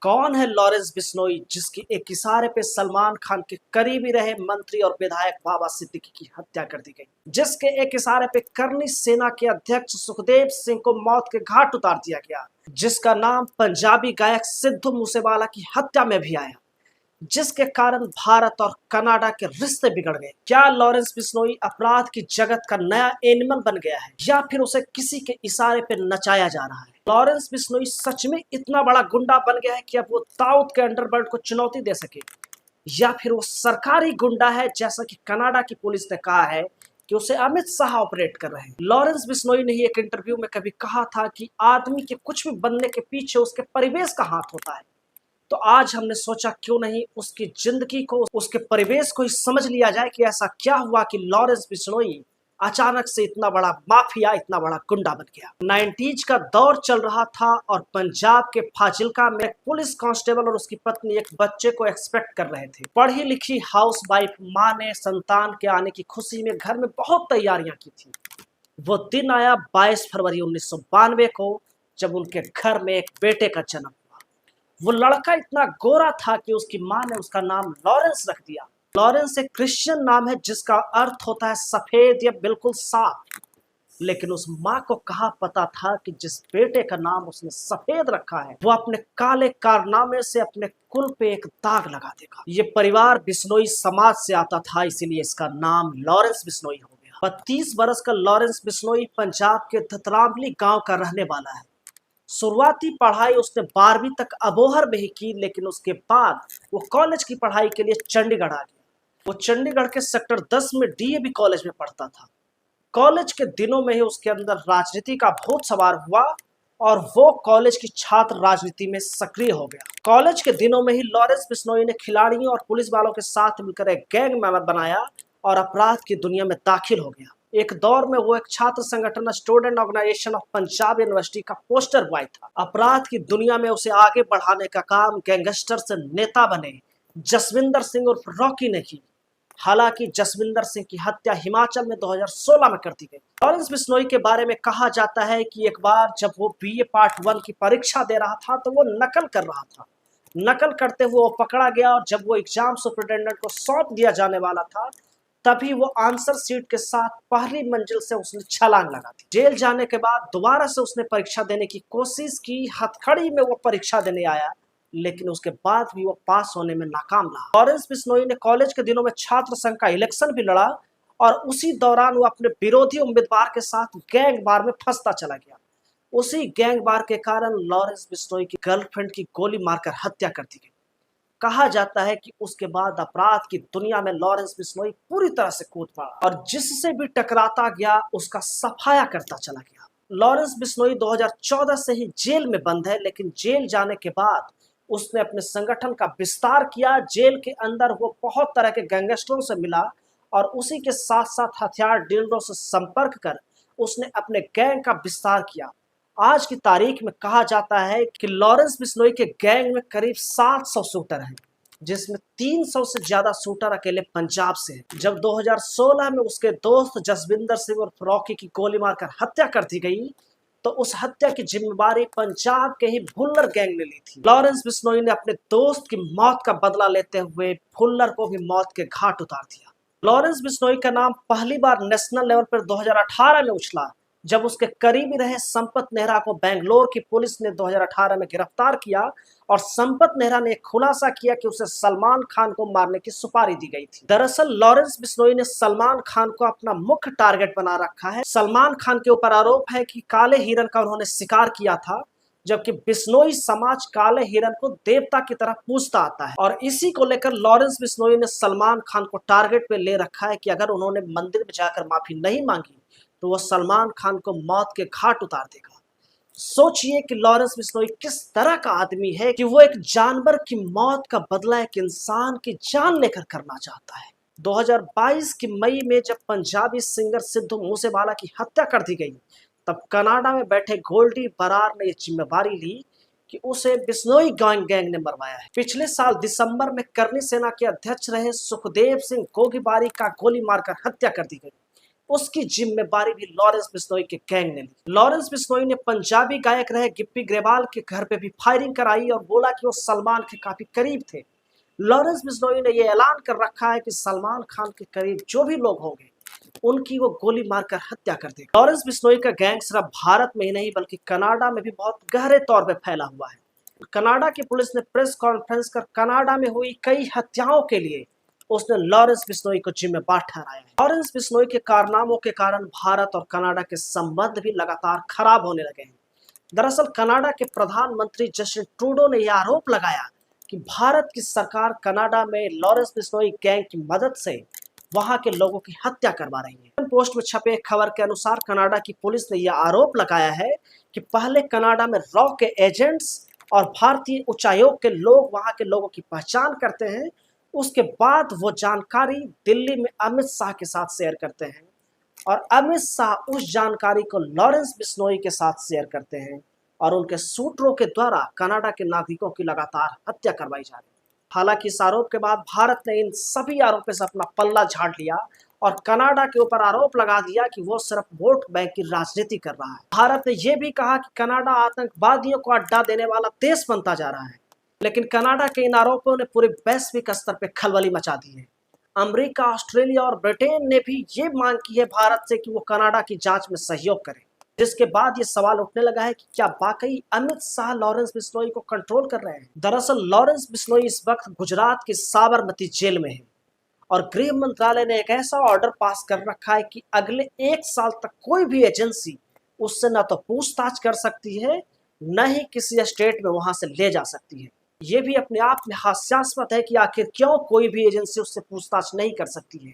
कौन है लॉरेंस बिश्नोई जिसकी एक इशारे पे सलमान खान के करीबी रहे मंत्री और विधायक बाबा सिद्दीकी की हत्या कर दी गई, जिसके एक इशारे पे करनी सेना के अध्यक्ष सुखदेव सिंह को मौत के घाट उतार दिया गया, जिसका नाम पंजाबी गायक सिद्धू मूसेवाला की हत्या में भी आया, जिसके कारण भारत और कनाडा के रिश्ते बिगड़ गए। क्या लॉरेंस बिश्नोई अपराध की जगत का नया एनिमल बन गया है या फिर उसे किसी के इशारे पे नचाया जा रहा है? लॉरेंस बिश्नोई सच में इतना बड़ा गुंडा बन गया है कि अब वो दाऊद के अंडरवर्ल्ड को चुनौती दे सके, या फिर वो सरकारी गुंडा है जैसा कि कनाडा की पुलिस ने कहा है कि उसे अमित शाह ऑपरेट कर रहे हैं। लॉरेंस बिश्नोई ने ही एक इंटरव्यू में कभी कहा था कि आदमी के कुछ भी बनने के पीछे उसके परिवेश का हाथ होता है। तो आज हमने सोचा क्यों नहीं उसकी जिंदगी को, उसके परिवेश को ही समझ लिया जाए कि ऐसा क्या हुआ कि लॉरेंस बिश्नोई अचानक से इतना बड़ा माफिया, इतना बड़ा गुंडा बन गया। 90s का दौर चल रहा था और पंजाब के फाजिल्का में एक पुलिस कांस्टेबल और उसकी पत्नी एक बच्चे को एक्सपेक्ट कर रहे थे। पढ़ी लिखी हाउसवाइफ माँ ने संतान के आने की खुशी में घर में बहुत तैयारियां की थी। वो दिन आया 22 फरवरी 1992 को, जब उनके घर में एक बेटे का जन्म। वो लड़का इतना गोरा था कि उसकी माँ ने उसका नाम लॉरेंस रख दिया। लॉरेंस एक क्रिश्चियन नाम है जिसका अर्थ होता है सफेद या बिल्कुल साफ। लेकिन उस माँ को कहाँ पता था कि जिस बेटे का नाम उसने सफेद रखा है वो अपने काले कारनामे से अपने कुल पे एक दाग लगा देगा। ये परिवार बिश्नोई समाज से आता था, इसीलिए इसका नाम लॉरेंस बिश्नोई हो गया। 32 बरस का लॉरेंस बिश्नोई पंजाब के धतरावली गांव का रहने वाला है। शुरुआती पढ़ाई उसने 12वीं तक अबोहर में ही की, लेकिन उसके बाद वो कॉलेज की पढ़ाई के लिए चंडीगढ़ आ गया। वो चंडीगढ़ के सेक्टर 10 में डीएवी कॉलेज में पढ़ता था। कॉलेज के दिनों में ही उसके अंदर राजनीति का भूत सवार हुआ और वो कॉलेज की छात्र राजनीति में सक्रिय हो गया। कॉलेज के दिनों में ही लॉरेंस बिश्नोई ने खिलाड़ियों और पुलिस वालों के साथ मिलकर एक गैंग बनाया और अपराध की दुनिया में दाखिल हो गया। एक दौर में वो एक छात्र संगठन student organisation of Punjab university का पोस्टर बॉय था। अपराध की दुनिया में उसे आगे बढ़ाने का काम गैंगस्टर से नेता बने जसविंदर सिंह उर्फ रॉकी ने की। हालांकि जसविंदर सिंह की हत्या हिमाचल में 2016 में कर दी गई। लॉरेंस बिश्नोई के बारे में कहा जाता है कि एक बार जब वो बीए पार्ट 1 की परीक्षा दे रहा था तो वो नकल कर रहा था। नकल करते हुए वो पकड़ा गया और जब वो एग्जाम सुपरिटेंडेंट को सौंप दिया जाने वाला था तभी वो आंसर सीट के साथ पहली मंजिल से उसने छलांग लगा दी। जेल जाने के बाद दोबारा से उसने परीक्षा देने की कोशिश की। हथकड़ी में वो परीक्षा देने आया, लेकिन उसके बाद भी वो पास होने में नाकाम रहा। लॉरेंस बिश्नोई ने कॉलेज के दिनों में छात्र संघ का इलेक्शन भी लड़ा और उसी दौरान वो अपने विरोधी उम्मीदवार के साथ गैंग वार में फंसता चला गया। उसी गैंग वार के कारण लॉरेंस बिश्नोई की गर्लफ्रेंड की गोली मारकर हत्या कर दी गई। कहा जाता है कि उसके बाद अपराध की दुनिया में लॉरेंस बिश्नोई पूरी तरह से कूद पड़ा और जिससे भी टकराता गया उसका सफाया करता चला गया। लॉरेंस बिश्नोई 2014 से ही जेल में बंद है, लेकिन जेल जाने के बाद उसने अपने संगठन का विस्तार किया। जेल के अंदर वो बहुत तरह के गैंगस्टरों से मिला और उसी के साथ साथ हथियार डीलरों से संपर्क कर उसने अपने गैंग का विस्तार किया। आज की तारीख में कहा जाता है कि लॉरेंस बिश्नोई के गैंग में करीब 700 शूटर हैं, जिसमें 300 से ज्यादा शूटर अकेले पंजाब से हैं। जब 2016 में उसके दोस्त जसविंदर सिंह और रॉकी की गोली मारकर हत्या कर दी गई तो उस हत्या की जिम्मेदारी पंजाब के ही भुल्लर गैंग ने ली थी। लॉरेंस बिश्नोई ने अपने दोस्त की मौत का बदला लेते हुए भुल्लर को भी मौत के घाट उतार दिया। लॉरेंस बिश्नोई का नाम पहली बार नेशनल लेवल पर 2018 में उछला, जब उसके करीबी रहे संपत नेहरा को बेंगलोर की पुलिस ने 2018 में गिरफ्तार किया और संपत नेहरा ने खुलासा किया कि उसे सलमान खान को मारने की सुपारी दी गई थी। दरअसल लॉरेंस बिश्नोई ने सलमान खान को अपना मुख्य टारगेट बना रखा है। सलमान खान के ऊपर आरोप है कि काले हिरन का उन्होंने शिकार किया था, जबकि बिश्नोई समाज काले हिरन को देवता की तरह पूजता आता है और इसी को लेकर लॉरेंस बिश्नोई ने सलमान खान को टारगेट पे ले रखा है कि अगर उन्होंने मंदिर में जाकर माफी नहीं मांगी तो वो सलमान खान को मौत के घाट उतार देगा। सोचिए कि लॉरेंस बिश्नोई किस तरह का आदमी है कि वो एक जानवर की मौत का बदला एक इंसान की जान लेकर करना चाहता है। 2022 की मई में जब पंजाबी सिंगर सिद्धू मूसेवाला की हत्या कर दी गई तब कनाडा में बैठे गोल्डी बरार ने यह जिम्मेवारी ली कि उसे बिश्नोई गैंग ने मरवाया है। पिछले साल दिसंबर में करनी सेना के अध्यक्ष रहे सुखदेव सिंह गोगीबारी का गोली मारकर हत्या कर दी गई। उसकी जिम्मेदारी भी लॉरेंस बिश्नोई के गैंग ने ली। लॉरेंस बिश्नोई ने पंजाबी गायक रहे गिप्पी ग्रेवाल के घर पे भी फायरिंग कराई और बोला कि वो सलमान के काफी करीब थे। लॉरेंस बिश्नोई ने यह ऐलान कर रखा है कि सलमान खान के करीब जो भी लोग होंगे उनकी वो गोली मारकर हत्या कर देगा। लॉरेंस बिश्नोई का गैंग सिर्फ भारत में ही नहीं बल्कि कनाडा में भी बहुत गहरे तौर पर फैला हुआ है। कनाडा की पुलिस ने प्रेस कॉन्फ्रेंस कर कनाडा में हुई कई हत्याओं के लिए उसने लॉरेंस बिश्नोई को जिम्मेदार ठहराया है। लॉरेंस बिश्नोई के कारनामों के कारण भारत और कनाडा के संबंध भी लगातार खराब होने लगे हैं। दरअसल कनाडा के प्रधानमंत्री जस्टिन ट्रूडो ने यह आरोप लगाया कि भारत की सरकार कनाडा में लॉरेंस बिश्नोई गैंग की मदद से वहां के लोगों की हत्या करवा रही है। पोस्ट में छपे एक खबर के अनुसार कनाडा की पुलिस ने यह आरोप लगाया है कि पहले कनाडा में रॉ के एजेंट्स और भारतीय उच्चायोग के लोग वहां के लोगों की पहचान करते हैं, उसके बाद वो जानकारी दिल्ली में अमित शाह के साथ शेयर करते हैं और अमित शाह उस जानकारी को लॉरेंस बिश्नोई के साथ शेयर करते हैं और उनके सूत्रों के द्वारा कनाडा के नागरिकों की लगातार हत्या करवाई जा रही है। हालांकि इस आरोप के बाद भारत ने इन सभी आरोपों से अपना पल्ला झाड़ लिया और कनाडा के ऊपर आरोप लगा दिया कि वो सिर्फ वोट बैंक की राजनीति कर रहा है। भारत ने यह भी कहा कि कनाडा आतंकवादियों को अड्डा देने वाला देश बनता जा रहा है। लेकिन कनाडा के इन आरोपों ने पूरे वैश्विक स्तर पर खलबली मचा दी है। अमेरिका, ऑस्ट्रेलिया और ब्रिटेन ने भी ये मांग की है भारत से कि वो कनाडा की जांच में सहयोग करे, जिसके बाद ये सवाल उठने लगा है कि क्या वाकई अमित शाह लॉरेंस बिश्नोई को कंट्रोल कर रहे हैं। दरअसल लॉरेंस बिश्नोई इस वक्त गुजरात की साबरमती जेल में है और गृह मंत्रालय ने एक ऐसा ऑर्डर पास कर रखा है कि अगले 1 साल तक कोई भी एजेंसी उससे न तो पूछताछ कर सकती है न ही किसी स्टेट में वहां से ले जा सकती है। ये भी अपने आप में हास्यास्पद है कि आखिर क्यों कोई भी एजेंसी उससे पूछताछ नहीं कर सकती है।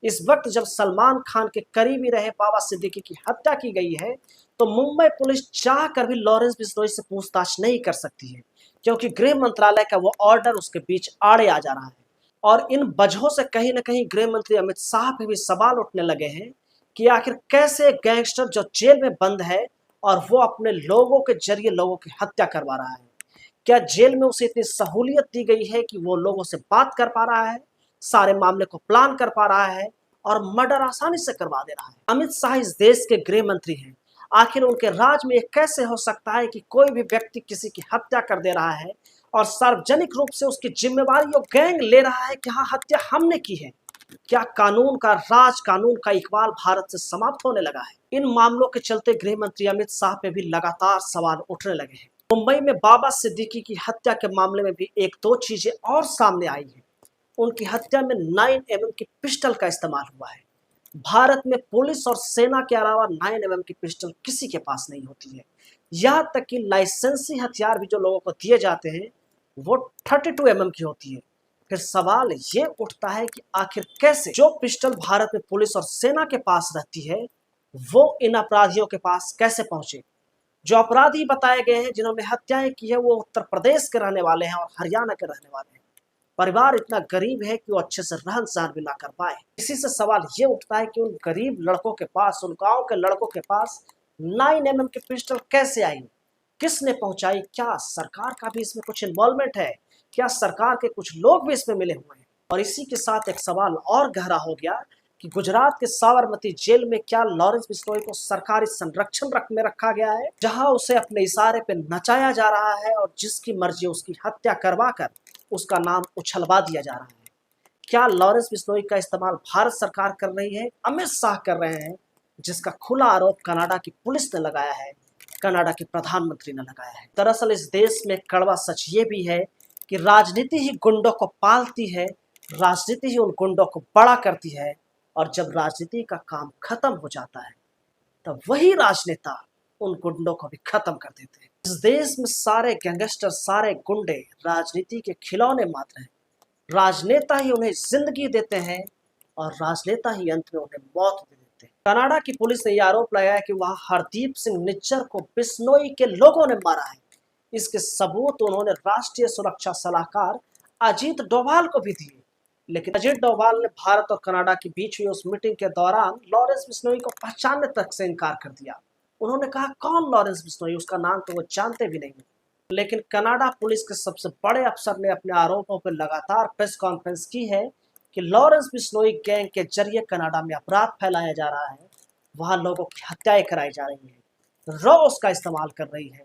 इस वक्त जब सलमान खान के करीबी रहे बाबा सिद्दीकी की हत्या की गई है तो मुंबई पुलिस चाह कर भी लॉरेंस बिश्नोई से पूछताछ नहीं कर सकती है, क्योंकि गृह मंत्रालय का वो ऑर्डर उसके बीच आड़े आ जा रहा है। और इन वजहों से कहीं न कहीं गृह मंत्री अमित शाह पे भी सवाल उठने लगे हैं कि आखिर कैसे गैंगस्टर जो जेल में बंद है और वो अपने लोगों के जरिए लोगों की हत्या करवा रहा है, क्या जेल में उसे इतनी सहूलियत दी गई है कि वो लोगों से बात कर पा रहा है, सारे मामले को प्लान कर पा रहा है और मर्डर आसानी से करवा दे रहा है। अमित शाह इस देश के गृह मंत्री हैं, आखिर उनके राज में कैसे हो सकता है कि कोई भी व्यक्ति किसी की हत्या कर दे रहा है और सार्वजनिक रूप से उसकी जिम्मेवारी और गैंग ले रहा है कि हाँ हत्या हमने की है। क्या कानून का राज, कानून का इकबाल भारत से समाप्त होने लगा है? इन मामलों के चलते गृह मंत्री अमित शाह पे भी लगातार सवाल उठने लगे हैं। मुंबई में बाबा सिद्दीकी की हत्या के मामले में भी 1-2 चीजें और सामने आई हैं। उनकी हत्या में 9mm की पिस्टल का इस्तेमाल हुआ है। भारत में पुलिस और सेना के अलावा 9mm की पिस्टल किसी के पास नहीं होती है। यहाँ तक कि लाइसेंसी हथियार भी जो लोगों को दिए जाते हैं वो 32mm की होती है। फिर सवाल ये उठता है कि आखिर कैसे जो पिस्टल भारत में पुलिस और सेना के पास रहती है वो इन अपराधियों के पास कैसे पहुंचे। जो अपराधी बताए गए हैं जिन्होंने हत्याएं की है वो उत्तर प्रदेश के रहने वाले हैं और हरियाणा के रहने वाले हैं। परिवार इतना गरीब है कि वो अच्छे से रहन सहन भी ना कर पाए। इसी से सवाल ये उठता है कि उन गरीब लड़कों के पास, उन गांव के लड़कों के पास 9mm की पिस्टल कैसे आई, किसने पहुंचाई? क्या सरकार का भी इसमें कुछ इन्वॉल्वमेंट है? क्या सरकार के कुछ लोग भी इसमें मिले हुए हैं? और इसी के साथ एक सवाल और गहरा हो गया कि गुजरात के साबरमती जेल में क्या लॉरेंस बिश्नोई को सरकारी संरक्षण में रखा गया है, जहां उसे अपने इशारे पे नचाया जा रहा है और जिसकी मर्जी उसकी हत्या करवा कर उसका नाम उछलवा दिया जा रहा है। क्या लॉरेंस बिश्नोई का इस्तेमाल भारत सरकार कर रही है, अमित शाह कर रहे हैं, जिसका खुला आरोप कनाडा की पुलिस ने लगाया है, कनाडा के प्रधानमंत्री ने लगाया है। दरअसल इस देश में कड़वा सच ये भी है कि राजनीति ही गुंडों को पालती है, राजनीति ही उन गुंडों को बड़ा करती है और जब राजनीति का काम खत्म हो जाता है तब वही राजनेता उन गुंडों को भी खत्म कर देते हैं। इस देश में सारे गैंगस्टर, सारे गुंडे राजनीति के खिलौने मात्र हैं। राजनेता ही उन्हें जिंदगी देते हैं और राजनेता ही अंत में उन्हें मौत दे देते हैं। कनाडा की पुलिस ने यह आरोप लगाया कि वहां हरदीप सिंह निज्जर को बिश्नोई के लोगों ने मारा है। इसके सबूत उन्होंने राष्ट्रीय सुरक्षा सलाहकार अजीत डोभाल को भी दिए, लेकिन अजीत डोभाल ने भारत और कनाडा के बीच हुई उस मीटिंग के दौरान लॉरेंस बिश्नोई को पहचानने तक से इनकार कर दिया। उन्होंने कहा कौन लॉरेंस बिश्नोई, उसका नाम तो वो जानते भी नहीं। लेकिन कनाडा पुलिस के सबसे बड़े अफसर ने अपने आरोपों पर लगातार प्रेस कॉन्फ्रेंस की है कि लॉरेंस बिश्नोई गैंग के जरिए कनाडा में अपराध फैलाया जा रहा है, वहां लोगों की हत्याएं कराई जा रही हैं, रॉ उसका इस्तेमाल कर रही है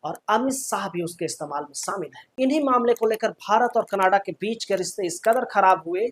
और अमित शाह भी उसके इस्तेमाल में शामिल है। इन्हीं मामले को लेकर भारत और कनाडा के बीच के रिश्ते इस कदर खराब हुए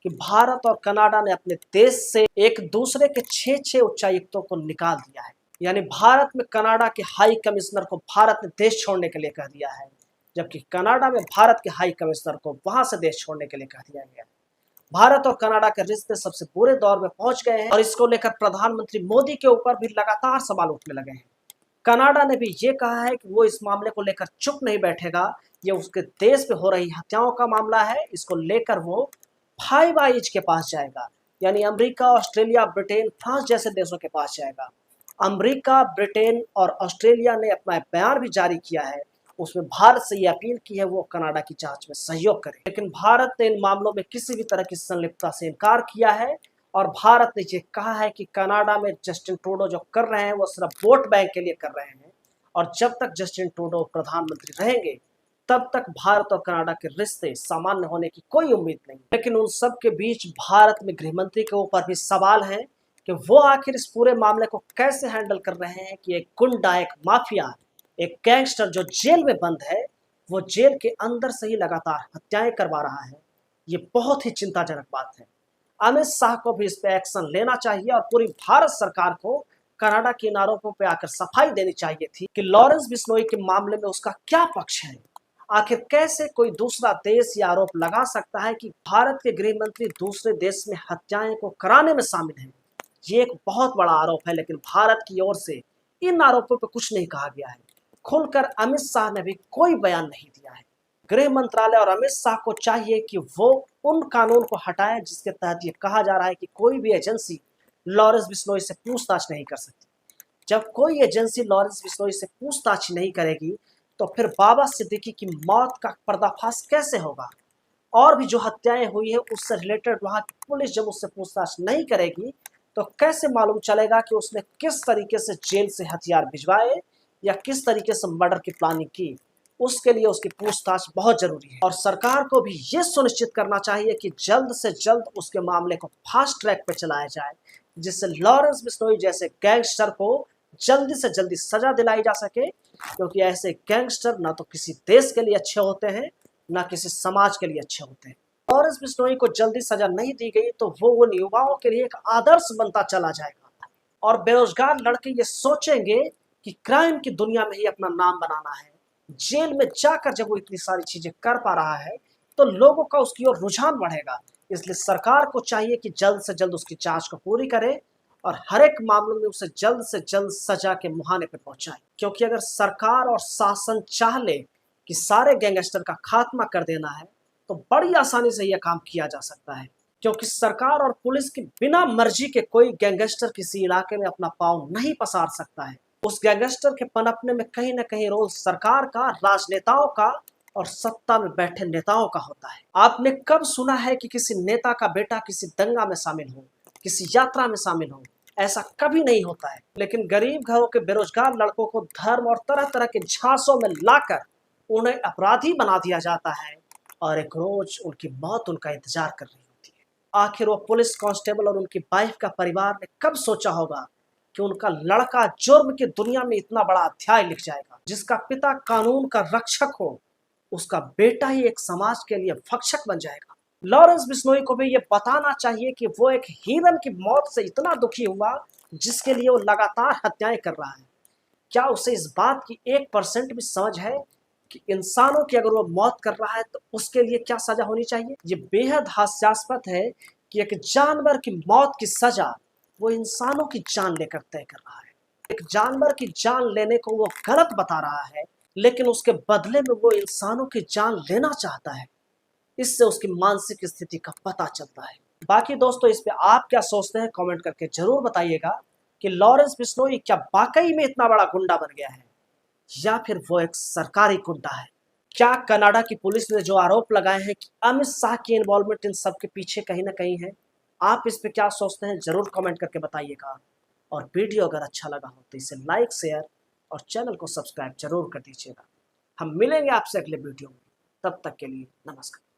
कि भारत और कनाडा ने अपने देश से एक दूसरे के 6 उच्चायुक्तों को निकाल दिया है। यानी भारत में कनाडा के हाई कमिश्नर को भारत ने देश छोड़ने के लिए कह दिया है, जबकि कनाडा में भारत के हाई कमिश्नर को वहां से देश छोड़ने के लिए कह दिया गया है। भारत और कनाडा के रिश्ते सबसे बुरे दौर में पहुंच गए हैं और इसको लेकर प्रधानमंत्री मोदी के ऊपर भी लगातार सवाल उठने लगे हैं। कनाडा ने भी ये कहा है कि वो इस मामले को लेकर चुप नहीं बैठेगा। ये उसके देश में हो रही हत्याओं का मामला है, इसको लेकर वो 5 के पास जाएगा, यानी अमेरिका, ऑस्ट्रेलिया, ब्रिटेन, फ्रांस जैसे देशों के पास जाएगा। अमेरिका, ब्रिटेन और ऑस्ट्रेलिया ने अपना बयान भी जारी किया है, उसमें भारत से ये अपील की है वो कनाडा की जांच में सहयोग करे। लेकिन भारत ने इन मामलों में किसी भी तरह की संलिप्तता से इनकार किया है और भारत ने ये कहा है कि कनाडा में जस्टिन ट्रूडो जो कर रहे हैं वो सिर्फ वोट बैंक के लिए कर रहे हैं और जब तक जस्टिन ट्रूडो प्रधानमंत्री रहेंगे तब तक भारत और कनाडा के रिश्ते सामान्य होने की कोई उम्मीद नहीं। लेकिन उन सब के बीच भारत में गृहमंत्री के ऊपर भी सवाल है कि वो आखिर इस पूरे मामले को कैसे हैंडल कर रहे हैं कि एक गुंडा, एक माफिया, एक गैंगस्टर जो जेल में बंद है, वो जेल के अंदर से ही लगातार हत्याएं करवा रहा है। ये बहुत ही चिंताजनक बात है। अमित शाह को भी इस पे एक्शन लेना चाहिए और पूरी भारत सरकार को कनाडा के इन आरोपों पे आकर सफाई देनी चाहिए थी कि लॉरेंस बिश्नोई के मामले में उसका क्या पक्ष है। आखिर कैसे कोई दूसरा देश ये आरोप लगा सकता है कि भारत के गृह मंत्री दूसरे देश में हत्याएं को कराने में शामिल हैं। ये एक बहुत बड़ा आरोप है, लेकिन भारत की ओर से इन आरोपों पर कुछ नहीं कहा गया है। खुलकर अमित शाह ने भी कोई बयान नहीं दिया है। गृह मंत्रालय और अमित शाह को चाहिए कि वो उन कानून को हटाएं जिसके तहत ये कहा जा रहा है कि कोई भी एजेंसी लॉरेंस बिश्नोई से पूछताछ नहीं कर सकती। जब कोई एजेंसी लॉरेंस बिश्नोई से पूछताछ नहीं करेगी तो फिर बाबा सिद्दीकी की मौत का पर्दाफाश कैसे होगा? और भी जो हत्याएं हुई है उससे रिलेटेड वहां की पुलिस जब उससे पूछताछ नहीं करेगी तो कैसे मालूम चलेगा कि उसने किस तरीके से जेल से हथियार भिजवाए या किस तरीके से मर्डर की प्लानिंग की? उसके लिए उसकी पूछताछ बहुत जरूरी है और सरकार को भी ये सुनिश्चित करना चाहिए कि जल्द से जल्द उसके मामले को फास्ट ट्रैक पे चलाया जाए, जिससे लॉरेंस बिश्नोई जैसे गैंगस्टर को जल्दी से जल्दी सजा दिलाई जा सके, क्योंकि ऐसे गैंगस्टर ना तो किसी देश के लिए अच्छे होते हैं ना किसी समाज के लिए अच्छे होते हैं। लॉरेंस बिश्नोई को जल्दी सजा नहीं दी गई तो वो उन युवाओं के लिए एक आदर्श बनता चला जाएगा और बेरोजगार लड़के ये सोचेंगे कि क्राइम की दुनिया में ही अपना नाम बनाना है। जेल में जाकर जब वो इतनी सारी चीजें कर पा रहा है तो लोगों का उसकी ओर रुझान बढ़ेगा। इसलिए सरकार को चाहिए कि जल्द से जल्द उसकी जांच को पूरी करे और हर एक मामले में उसे जल्द से जल्द सजा के मुहाने पर पहुंचाए, क्योंकि अगर सरकार और शासन चाह ले कि सारे गैंगस्टर का खात्मा कर देना है तो बड़ी आसानी से यह काम किया जा सकता है, क्योंकि सरकार और पुलिस की बिना मर्जी के कोई गैंगस्टर किसी इलाके में अपना पांव नहीं पसार सकता है। उस गैंगस्टर के पनपने में कहीं ना कहीं रोल सरकार का, राजनेताओं का और सत्ता में बैठे नेताओं का होता है। आपने कब सुना है कि किसी नेता का बेटा किसी दंगा में शामिल हो, किसी यात्रा में शामिल हो? ऐसा कभी नहीं होता है। लेकिन गरीब घरों के बेरोजगार लड़कों को धर्म और तरह तरह के झांसों में लाकर उन्हें अपराधी बना दिया जाता है और एक रोज उनकी मौत उनका इंतजार कर रही होती है। आखिर वो पुलिस कांस्टेबल और उनकी वाइफ का परिवार ने कब सोचा होगा कि उनका लड़का जुर्म की दुनिया में इतना बड़ा अध्याय लिख जाएगा? जिसका पिता कानून का रक्षक हो, उसका बेटा ही एक समाज के लिए भक्षक बन जाएगा। लॉरेंस बिश्नोई को भी ये बताना चाहिए कि वो एक हीरन की मौत से इतना दुखी हुआ जिसके लिए वो लगातार हत्याएं कर रहा है। क्या उसे इस बात की 1% भी समझ है कि इंसानों की अगर वो मौत कर रहा है तो उसके लिए क्या सजा होनी चाहिए? ये बेहद हास्यास्पद है कि एक जानवर की मौत की सजा वो इंसानों की जान लेकर तय कर रहा है। एक जानवर की जान लेने को वो गलत बता रहा है, लेकिन उसके बदले में वो इंसानों की जान लेना चाहता है। इससे उसकी मानसिक स्थिति का पता चलता है। बाकी दोस्तों, इस पे आप क्या सोचते हैं कमेंट करके जरूर बताइएगा कि लॉरेंस बिश्नोई क्या वाकई में इतना बड़ा गुंडा बन गया है या फिर वो एक सरकारी गुंडा है? क्या कनाडा की पुलिस ने जो आरोप लगाए हैं कि अमित शाह की इन्वॉल्वमेंट इन सब के पीछे कहीं ना कहीं है? आप इस पे क्या सोचते हैं जरूर कमेंट करके बताइएगा। और वीडियो अगर अच्छा लगा हो तो इसे लाइक, शेयर और चैनल को सब्सक्राइब जरूर कर दीजिएगा। हम मिलेंगे आपसे अगले वीडियो में, तब तक के लिए नमस्कार।